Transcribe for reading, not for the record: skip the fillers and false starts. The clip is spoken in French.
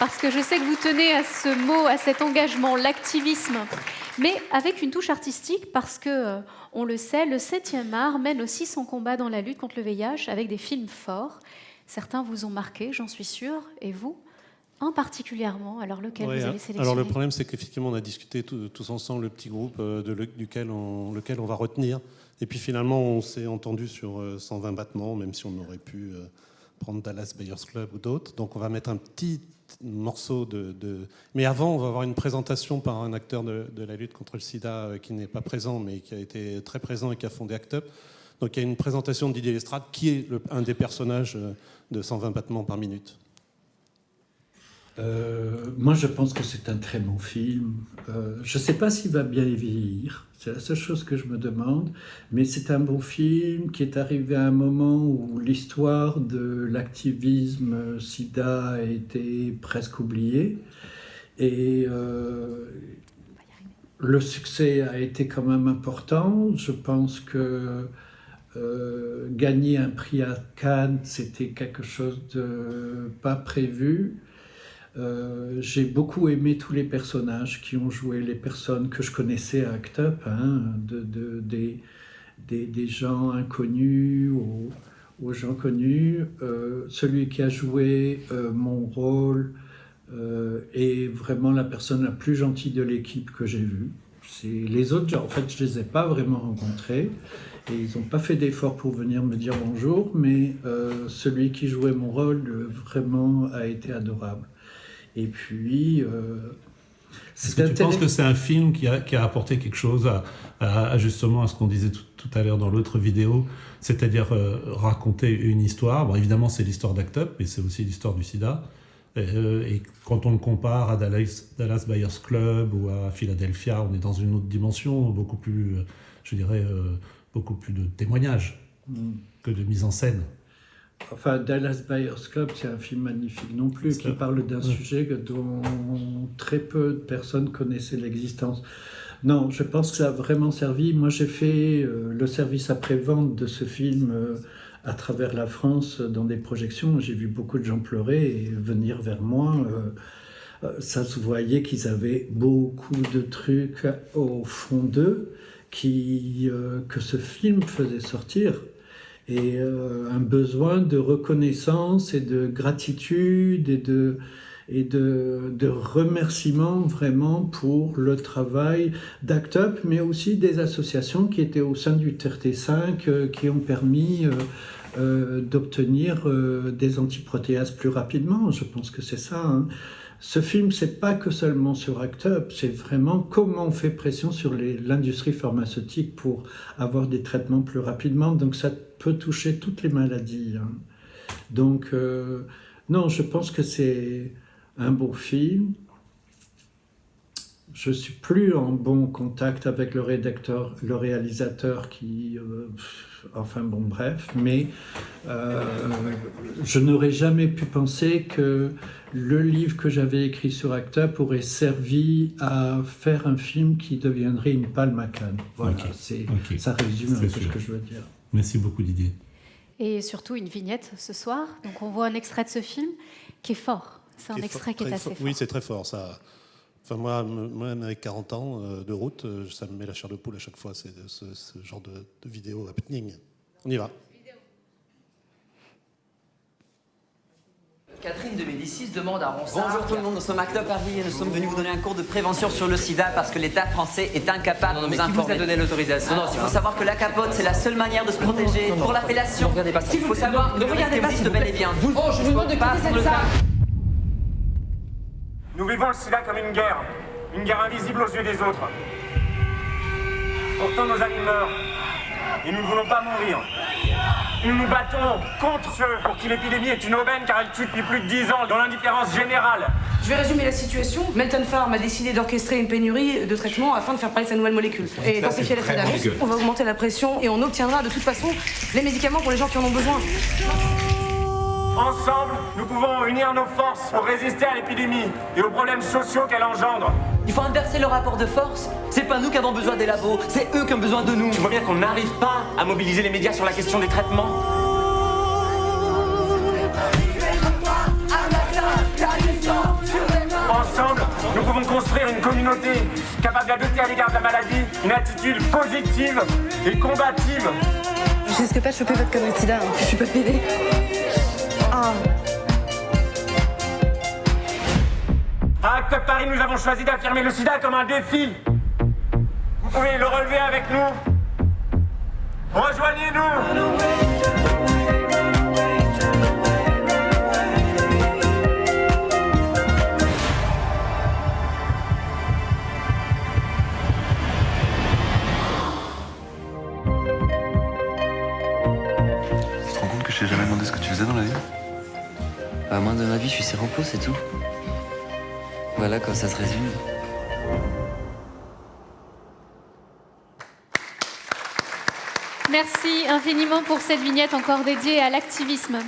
parce que je sais que vous tenez à ce mot, à cet engagement, l'activisme, mais avec une touche artistique, parce que, on le sait, le 7e art mène aussi son combat dans la lutte contre le VIH avec des films forts. Certains vous ont marqué, j'en suis sûre, et vous en particulièrement, alors lequel vous avez sélectionné? Alors le problème, c'est qu'effectivement, on a discuté tous ensemble, le petit groupe lequel on va retenir. Et puis finalement, on s'est entendu sur 120 battements, même si on aurait pu prendre Dallas Buyers Club ou d'autres. Donc on va mettre un petit morceau Mais avant, on va avoir une présentation par un acteur de la lutte contre le sida qui n'est pas présent, mais qui a été très présent et qui a fondé ACT UP. Donc il y a une présentation de Didier Lestrade, qui est un des personnages de 120 battements par minute. Moi, je pense que c'est un très bon film. Je ne sais pas s'il va bien vieillir. C'est la seule chose que je me demande. Mais c'est un bon film qui est arrivé à un moment où l'histoire de l'activisme SIDA a été presque oubliée. Et le succès a été quand même important. Je pense que gagner un prix à Cannes, c'était quelque chose de pas prévu. J'ai beaucoup aimé tous les personnages qui ont joué, les personnes que je connaissais à ACT UP, des gens inconnus aux gens connus. Celui qui a joué mon rôle est vraiment la personne la plus gentille de l'équipe que j'ai vue. Les autres, en fait, je ne les ai pas vraiment rencontrés et ils n'ont pas fait d'effort pour venir me dire bonjour, mais celui qui jouait mon rôle vraiment a été adorable. Et puis, est-ce que tu penses que c'est un film qui a apporté quelque chose justement à ce qu'on disait tout à l'heure dans l'autre vidéo, c'est-à-dire raconter une histoire. Bon, évidemment, c'est l'histoire d'ACT UP, mais c'est aussi l'histoire du sida. Et quand on le compare à Dallas Buyers Club ou à Philadelphia, on est dans une autre dimension, beaucoup plus, je dirais, beaucoup plus de témoignages que de mise en scène. Enfin, Dallas Buyers Club, c'est un film magnifique non plus, qui parle d'un sujet dont très peu de personnes connaissaient l'existence. Non, je pense que ça a vraiment servi. Moi, j'ai fait le service après-vente de ce film à travers la France dans des projections. J'ai vu beaucoup de gens pleurer et venir vers moi. Ça se voyait qu'ils avaient beaucoup de trucs au fond d'eux que ce film faisait sortir. Et un besoin de reconnaissance et de gratitude et de remerciement vraiment pour le travail d'ACT UP, mais aussi des associations qui étaient au sein du TRT5 qui ont permis d'obtenir des antiprotéases plus rapidement. Je pense que c'est ça, hein. Ce film, c'est pas que seulement sur ACT UP, c'est vraiment comment on fait pression sur l'industrie pharmaceutique pour avoir des traitements plus rapidement. Donc ça peut toucher toutes les maladies, hein. Donc non, je pense que c'est un bon film. Je suis plus en bon contact avec le réalisateur qui... enfin bon, bref. Mais je n'aurais jamais pu penser que le livre que j'avais écrit sur ACT UP aurait servi à faire un film qui deviendrait une palme à Cannes. Voilà, ça résume un peu ce que je veux dire. Merci beaucoup, Didier. Et surtout une vignette ce soir. Donc on voit un extrait de ce film qui est fort. C'est un extrait qui est assez fort. Oui, c'est très fort, ça. Enfin, moi, avec 40 ans de route, ça me met la chair de poule à chaque fois, ce genre de vidéo happening. On y va. Catherine de Médicis demande à Ronsard... Bonjour tout le monde, nous sommes ACT UP Paris et nous sommes venus vous donner un cours de prévention sur le sida parce que l'État français est incapable de nous informer. Qui vous a donné l'autorisation? Non, il faut savoir que la capote, c'est la seule manière de se protéger pour la fellation. Il faut savoir que le risque existe bel et bien. Oh, je vous demande de quitter cette salle. Nous vivons le sida comme une guerre invisible aux yeux des autres. Pourtant nos amis meurent, et nous ne voulons pas mourir. Nous nous battons contre ceux pour qui l'épidémie est une aubaine car elle tue depuis plus de 10 ans dans l'indifférence générale. Je vais résumer la situation. Melton Farm a décidé d'orchestrer une pénurie de traitements afin de faire parler de sa nouvelle molécule. Et d'amplifier l'effet d'annonce, on va augmenter la pression et on obtiendra de toute façon les médicaments pour les gens qui en ont besoin. Ensemble, nous pouvons unir nos forces pour résister à l'épidémie et aux problèmes sociaux qu'elle engendre. Il faut inverser le rapport de force. C'est pas nous qui avons besoin des labos, c'est eux qui ont besoin de nous. Tu vois bien qu'on n'arrive pas à mobiliser les médias sur la question des traitements. Sur construire une communauté capable d'adopter à l'égard de la maladie une attitude positive et combative. Je risque pas de choper votre connerie de sida, hein. Je suis pas pédée. Ah. À Acte Paris, nous avons choisi d'affirmer le sida comme un défi. Vous pouvez le relever avec nous. Rejoignez-nous. Tu te rends compte que je t'ai jamais demandé ce que tu faisais dans la vie? Bah, moi, de ma vie, je suis séropos, c'est tout. Voilà, quand ça se résume. Merci infiniment pour cette vignette encore dédiée à l'activisme.